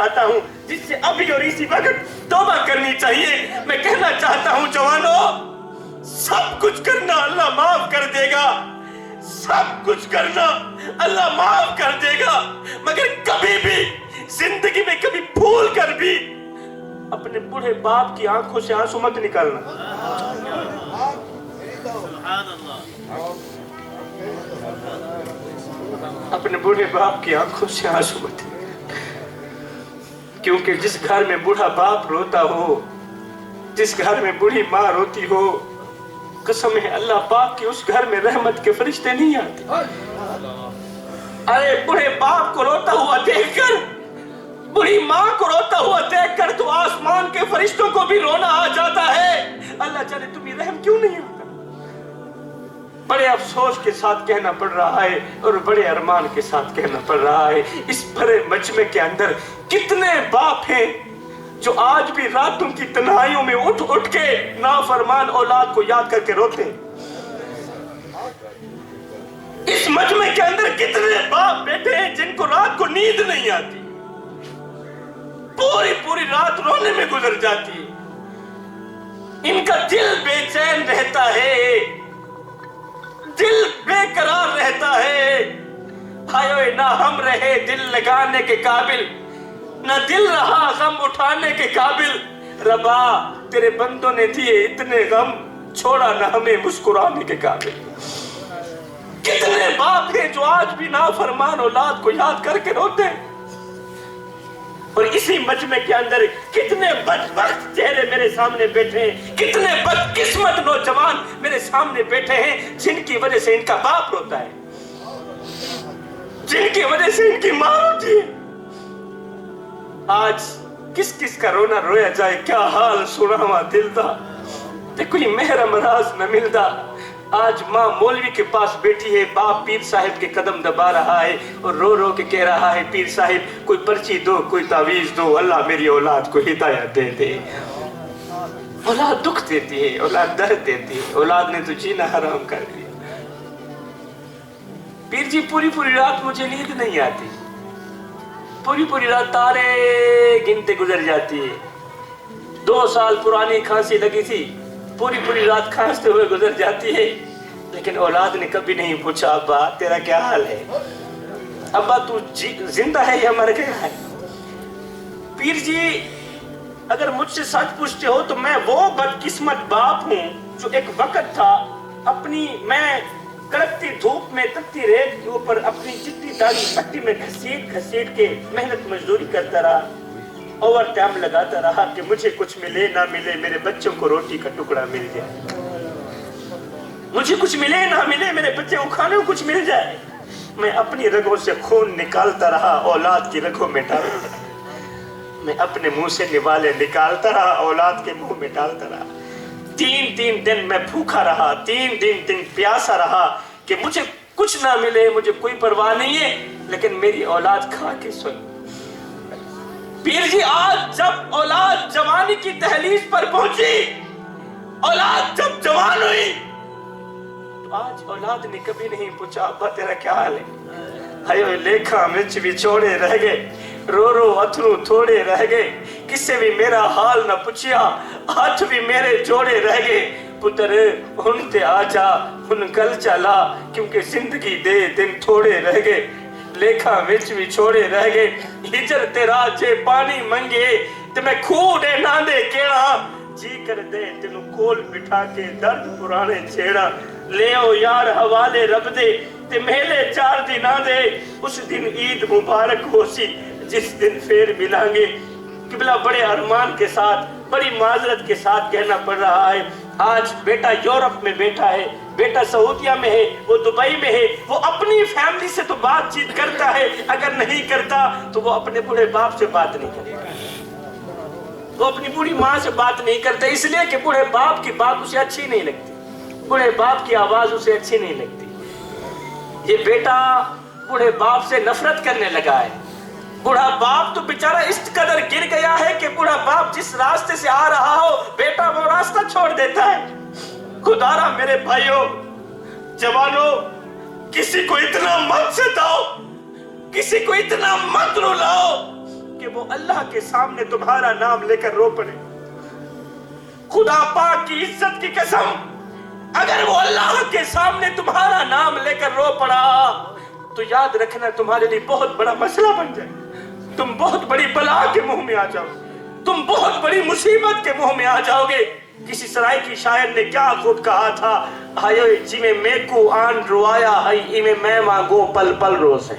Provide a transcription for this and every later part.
चाहता हूँ, जिससे अभी और इसी वक्त तौबा करनी चाहिए। मैं कहना चाहता हूँ जवानों, सब कुछ करना अल्लाह माफ कर देगा, सब कुछ करना अल्लाह माफ कर देगा, मगर कभी भी जिंदगी में कभी भूल कर भी अपने बूढ़े बाप की आंखों से आंसू मत निकालना। अपने बूढ़े बाप की आंखों से आंसू मत, क्योंकि जिस घर में बूढ़ा बाप रोता हो, जिस घर में बूढ़ी माँ रोती हो, कसम है अल्लाह पाक की उस घर में रहमत के फरिश्ते नहीं आते। अरे बूढ़े बाप को रोता हुआ देखकर, बूढ़ी माँ को रोता हुआ देखकर तो आसमान के फरिश्तों को भी रोना आ जाता है। अल्लाह जाने तुम्हें रहम क्यों नहीं आता। बड़े अफसोस के साथ कहना पड़ रहा है और बड़े अरमान के साथ कहना पड़ रहा है, इस भरे मजमे के अंदर कितने बाप हैं जो आज भी रातों की तन्हाइयों में उठ उठ के नाफरमान औलाद को याद करके रोते हैं। इस मजमे के अंदर कितने बाप बैठे हैं जिनको रात को नींद नहीं आती, पूरी पूरी रात रोने में गुजर जाती है, इनका दिल बेचैन रहता है, दिल बेकरार रहता है। हाय ना हम रहे दिल लगाने के काबिल, ना दिल रहा गम उठाने के काबिल। रबा तेरे बंदों ने दिए इतने गम, छोड़ा ना हमें मुस्कुराने के काबिल। कितने बाप हैं जो आज भी नाफरमान औलाद को याद करके रोते हैं। और इसी मजमे के अंदर कितने बदबख्त चेहरे मेरे सामने बैठे हैं, कितने बदकिस्मत नौजवान मेरे सामने बैठे हैं जिनकी वजह से इनका बाप रोता है, जिनकी वजह से इनकी मां रोती है। आज किस किस का रोना रोया जाए, क्या हाल सुनावा दिल दा, ते कोई महरम राज न मिलता। आज माँ मौलवी के पास बैठी है, बाप पीर साहिब के कदम दबा रहा है और रो रो के कह रहा है, पीर साहिब कोई पर्ची दो, कोई तावीज दो, अल्लाह मेरी औलाद को हिदायत दे दे। औलाद दुख देती है, औलाद दर्द देती है, औलाद ने तो जीना हराम कर दिया। पीर जी पूरी पूरी रात मुझे नींद नहीं आती, पूरी पूरी रात तारे गिनते गुजर जाती है। 2 साल पुरानी खांसी लगी थी, पूरी पूरी रात खांसते हुए गुजर जाती है, लेकिन औलाद ने कभी नहीं पूछा अब्बा तेरा क्या हाल है, अब्बा तू जिंदा है या मर गया है। पीर जी अगर मुझसे सच पूछते हो तो मैं वो बदकिस्मत बाप हूँ जो एक वक्त था अपनी मैं कड़कती धूप में तपती रेत के ऊपर अपनी चिट्टी दाढ़ी पट्टी में घसीट घसीट के मेहनत मजदूरी करता रहा, ओवर टाइम लगाता रहा कि मुझे कुछ मिले ना मिले मेरे बच्चों को रोटी का टुकड़ा मिल जाए, मुझे कुछ मिले ना मिले मेरे बच्चों को खाने को कुछ मिल जाए। मैं अपनी रगों से खून निकालता रहा, औलाद की रगों में डालता रहा, मैं अपने मुंह से निवाले निकालता रहा, औलाद के मुंह में डालता रहा। 3 दिन मैं भूखा रहा, 3 दिन प्यासा रहा कि मुझे कुछ ना मिले, मुझे कोई परवाह नहीं है, लेकिन मेरी औलाद खा के सोई। पीर जी आज जब औलाद जवानी की दहलीज पर पहुंची, औलाद जब जवान हुई, तो आज औलाद ने कभी नहीं पूछा अब्बा तेरा क्या हाल है। हाय लेखा मिर्च भी छोड़े रह गए, रो रो अथरू थोड़े रह गए, किससे भी मेरा हाल न पूछिया, हाथ भी मेरे जोड़े रह गए। पुत्र हुन ते आजा हुन कल चला, क्योंकि जिंदगी दे दिन थोड़े रह गए, लेखा मिर्च भी छोड़े रह गए। हिजर तेरा जे पानी मंगे ते मैं खूह दे ना दे केड़ा, जी कर दे तेनू कोल बिठा के दर्द पुराने छेड़ा। ले ओ यार हवाले रब दे ते मेले 4 दिन आ दे, उस दिन ईद मुबारक होसी जिस दिन फिर मिलांगे। किबला बड़े अरमान के साथ बड़ी माजरत के साथ कहना पड़ रहा है, आज बेटा यूरोप में बैठा है, बेटा सऊदिया में है, वो दुबई में है, वो अपनी फैमिली से तो बातचीत करता है, अगर नहीं करता तो वो अपने बूढ़े बाप से बात नहीं करता, वो अपनी बूढ़ी माँ से बात नहीं करता, इसलिए कि बूढ़े बाप की बात उसे अच्छी नहीं लगती, बूढ़े बाप की आवाज उसे अच्छी नहीं लगती। ये बेटा बूढ़े बाप से नफरत करने लगा है। बूढ़ा बाप तो बेचारा इस कदर गिर गया है कि बूढ़ा बाप जिस रास्ते से आ रहा हो बेटा वो रास्ता छोड़ देता है। खुदारा मेरे भाइयों जवानों, किसी को इतना मत सताओ, किसी को इतना मत रुलाओ کہ وہ اللہ کے سامنے تمہارا نام لے کر رو پڑے. خدا پاک کی عزت کی قسم، اگر وہ اللہ کے سامنے تمہارا نام لے کر رو پڑا تو یاد رکھنا تمہارے لیے بہت بڑا مسئلہ بن جائے. تم بہت بڑی بلا کے منہ میں آ جاؤ، تم بہت بڑی مصیبت کے منہ میں آ جاؤ گے. کسی سرائے کی شاعر نے کیا خود کہا تھا، ہائے جی میں میکو آن روایا ہے ایمیں میں مانگو پل پل روز ہے.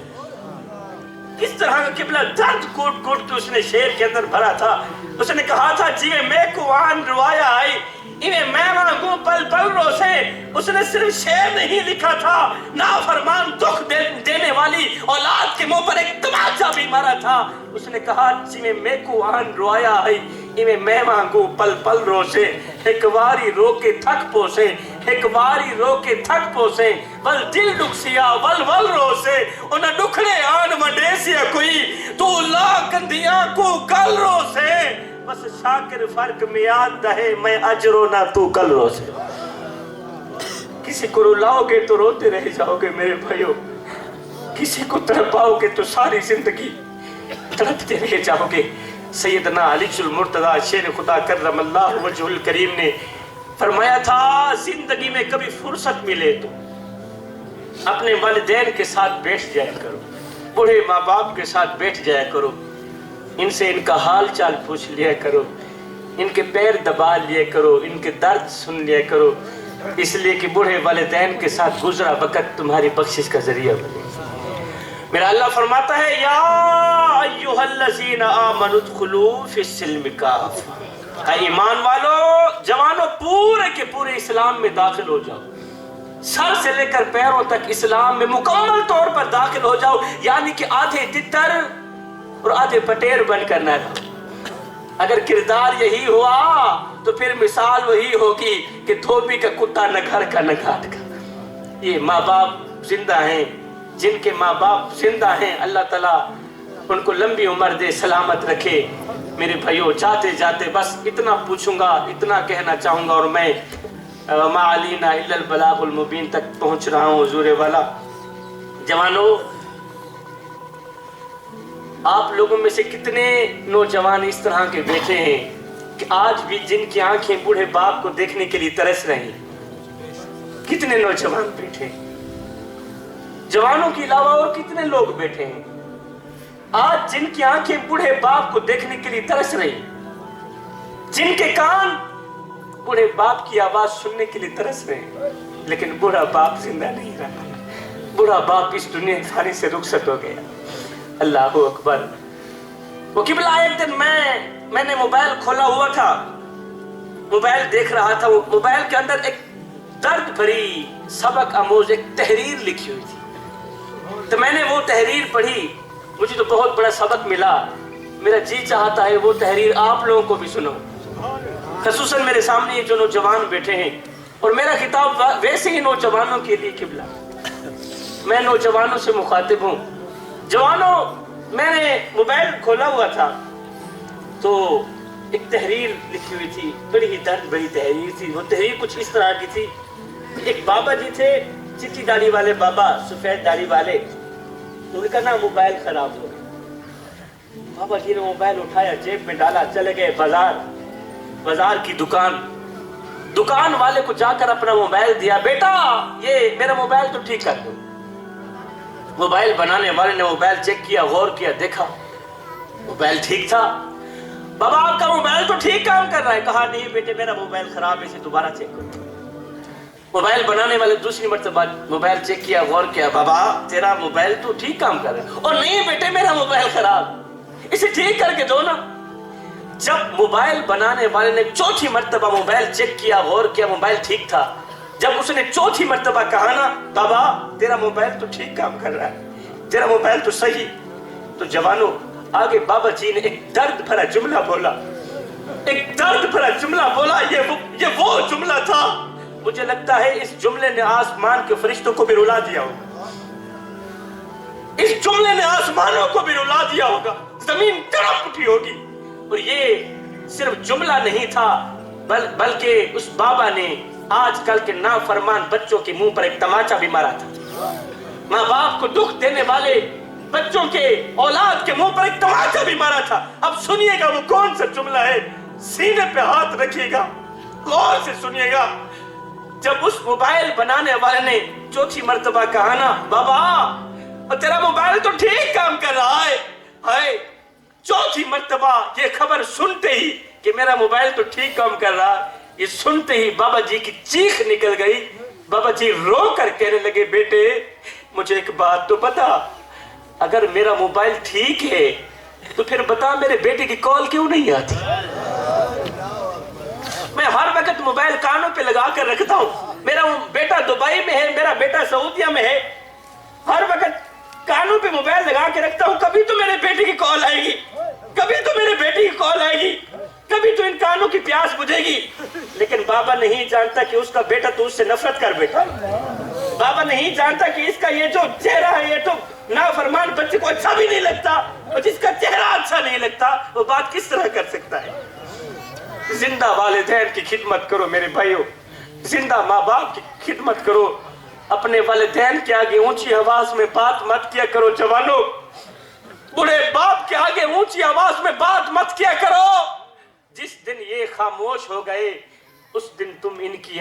کس طرح کا قبلہ درد کوٹ کوٹ کے اس نے شعر کے اندر بھرا تھا. اس نے کہا تھا جی میں میکو آن روایا ہے ایمیں میں مانگو پل پل روز ہے. اس نے صرف شعر نہیں لکھا تھا، نافرمان دکھ دینے والی اولاد کے منہ پر ایک تماچا بھی مارا تھا. اس نے کہا جی میں میکو آن روایا ہے ایمیں میں مانگو پل پل روزے. ایک واری رو کے تھک پوسے، ایک واری رو کے تھک پوسے، ول دل دکھسیا ول ول روسے. انہیں دکھڑے آن مڈے سیا کوئی تو لا کندیاں کو کل روسے. بس شاکر فرق میاد دہے میں اجرو نہ تو کل روسے. کسی کو رلاؤ گے تو روتے رہ جاؤ گے میرے بھائیو، کسی کو تڑپاؤ گے تو ساری زندگی تڑپتے رہ جاؤ گے. سیدنا علی المرتضیٰ شیر خدا کرم اللہ وجہ الکریم نے فرمایا تھا زندگی میں کبھی فرصت ملے تو اپنے والدین کے ساتھ بیٹھ جایا کرو، بوڑھے ماں باپ کے ساتھ بیٹھ جایا کرو، ان سے ان کا حال چال پوچھ لیا کرو، ان کے پیر دبا لیا کرو، ان کے درد سن لیا کرو، اس لیے کہ بوڑھے والدین کے ساتھ گزرا وقت تمہاری بخشش کا ذریعہ بنے. میرا اللہ فرماتا ہے یا ایھا الذین آمنوا ادخلوا فی السلم کافہ. اے ایمان والو، جوانوں پورے کے پورے اسلام میں داخل ہو جاؤ، سر سے لے کر پیروں تک اسلام میں مکمل طور پر داخل ہو جاؤ. یعنی کہ آدھے تتر اور آدھے پٹیر بن کر نہ رہو. اگر کردار یہی ہوا تو پھر مثال وہی ہوگی کہ دھوبی کا کتا نہ گھر کا نہ گھاٹ کا. یہ ماں باپ زندہ ہیں، جن کے ماں باپ زندہ ہیں اللہ تعالیٰ ان کو لمبی عمر دے، سلامت رکھے. میرے بھائیو جاتے جاتے بس اتنا پوچھوں گا، اتنا کہنا چاہوں گا، اور میں ما علینا الا البلاغ المبین تک پہنچ رہا ہوں حضور والا. جوانوں، آپ لوگوں میں سے کتنے نوجوان اس طرح کے بیٹھے ہیں کہ آج بھی جن کی آنکھیں بوڑھے باپ کو دیکھنے کے لیے ترس رہی ہیں؟ کتنے نوجوان بیٹھے ہیں؟ جوانوں کے علاوہ اور کتنے لوگ بیٹھے ہیں آج جن کی آنکھیں بوڑھے باپ کو دیکھنے کے لیے ترس رہی، جن کے کان بوڑھے باپ کی آواز سننے کے لیے ترس رہے، لیکن بوڑھا باپ زندہ نہیں رہا، بوڑھا باپ اس دنیا فانی سے رخصت ہو گیا. اللہ اکبر. وہ قبلہ ایک دن میں نے موبائل کھولا ہوا تھا، موبائل دیکھ رہا تھا. وہ موبائل کے اندر ایک درد بھری سبق آموز ایک تحریر لکھی ہوئی تھی. تو میں نے وہ تحریر پڑھی، مجھے تو بہت بڑا سبق ملا. میرا جی چاہتا ہے وہ تحریر آپ لوگوں کو بھی سنو، خصوصاً میرے سامنے یہ جو نوجوان بیٹھے ہیں. اور میرا خطاب ویسے ہی نوجوانوں کے لیے قبلہ، میں نوجوانوں سے مخاطب ہوں. جوانوں، میں نے موبائل کھولا ہوا تھا تو ایک تحریر لکھی ہوئی تھی، بڑی ہی درد بڑی تحریر تھی. وہ تحریر کچھ اس طرح کی تھی. ایک بابا جی تھے، چٹی داڑھی والے بابا، سفید داڑھی والے. ان کا نا موبائل خراب ہو گیا. بابا جی نے موبائل اٹھایا، جیب میں ڈالا، چلے گئے بازار کی دکان والے کو جا کر اپنا موبائل دیا. بیٹا یہ میرا موبائل تو ٹھیک کر دو. موبائل بنانے والے نے موبائل چیک کیا، غور کیا، دیکھا موبائل ٹھیک تھا. بابا آپ کا موبائل تو ٹھیک کام کر رہا ہے. کہا نہیں بیٹے میرا موبائل خراب ہے، اسے دوبارہ چیک کرو. موبائل بنانے والے دوسری مرتبہ موبائل چیک کیا، غور کیا، بابا تیرا موبائل تو ٹھیک کام کر رہا ہے. اور نہیں بیٹے میرا موبائل خراب، اسے ٹھیک کر کے دو نا. جب موبائل بنانے والے نے چوتھی مرتبہ موبائل چیک کیا، غور کیا، موبائل ٹھیک تھا. جب اس نے چوتھی مرتبہ کہا نا بابا تیرا موبائل تو ٹھیک کام کر رہا ہے، تیرا موبائل تو صحیح، تو جوانوں آگے بابا جی نے ایک درد بھرا جملہ بولا، ایک درد بھرا جملہ بولا. یہ وہ جملہ تھا، مجھے لگتا ہے اس جملے نے آسمان کے فرشتوں کو بھی رلا دیا ہوگا، اس جملے نے آسمانوں کو بھی رلا دیا ہوگا، زمین تڑپ اٹھی ہوگی. اور یہ صرف جملہ نہیں تھا بلکہ اس بابا نے آج کل کے نافرمان بچوں کے منہ پر ایک تماچا بھی مارا تھا. ماں باپ کو دکھ دینے والے बच्चों के औलाद के मुंह पर एक तमाचा भी मारा था। अब सुनिएगा वो कौन सा जुमला है, सीने पे हाथ रखिएगा, गौर से सुनिएगा। जब उस मोबाइल बनाने वाले ने चौथी मर्तबा कहा ना, बाबा तेरा मोबाइल तो ठीक काम कर रहा है, हाय, चौथी मर्तबा ये खबर सुनते ही कि मेरा मोबाइल तो ठीक काम कर रहा है, ये सुनते ही बाबा जी की चीख निकल गई। बाबा जी रो कर कहने लगे, बेटे मुझे एक बात तो बता, अगर मेरा मोबाइल ठीक है तो फिर बता मेरे बेटे की कॉल क्यों नहीं आती? मैं हर वक्त मोबाइल कानों पे लगा कर रखता हूँ, मेरा बेटा दुबई में है, मेरा बेटा सऊदीया में है, हर वक्त कानों पे मोबाइल लगा के रखता हूँ, कभी तो मेरे बेटे की कॉल आएगी, कभी तो मेरे बेटे की कॉल आएगी, कभी तो इन कानों की प्यास बुझेगी। लेकिन बाबा नहीं जानता कि उसका बेटा तो उससे नफरत कर बैठा। बाबा नहीं जानता कि इसका ये जो चेहरा है, ये तो नाफरमान बच्चे को अच्छा भी नहीं लगता, और जिसका चेहरा अच्छा नहीं लगता वो बात किस तरह कर सकता है? जिंदा वालिदैन की खिदमत करो मेरे भाइयों, जिंदा माँ बाप की खिदमत करो, अपने वालिदैन के आगे ऊंची आवाज में बात मत किया करो जवानों, बूढ़े बाप के आगे ऊंची आवाज में बात मत किया करो। जिस दिन ये खामोश हो गए उस दिन तुम इनकी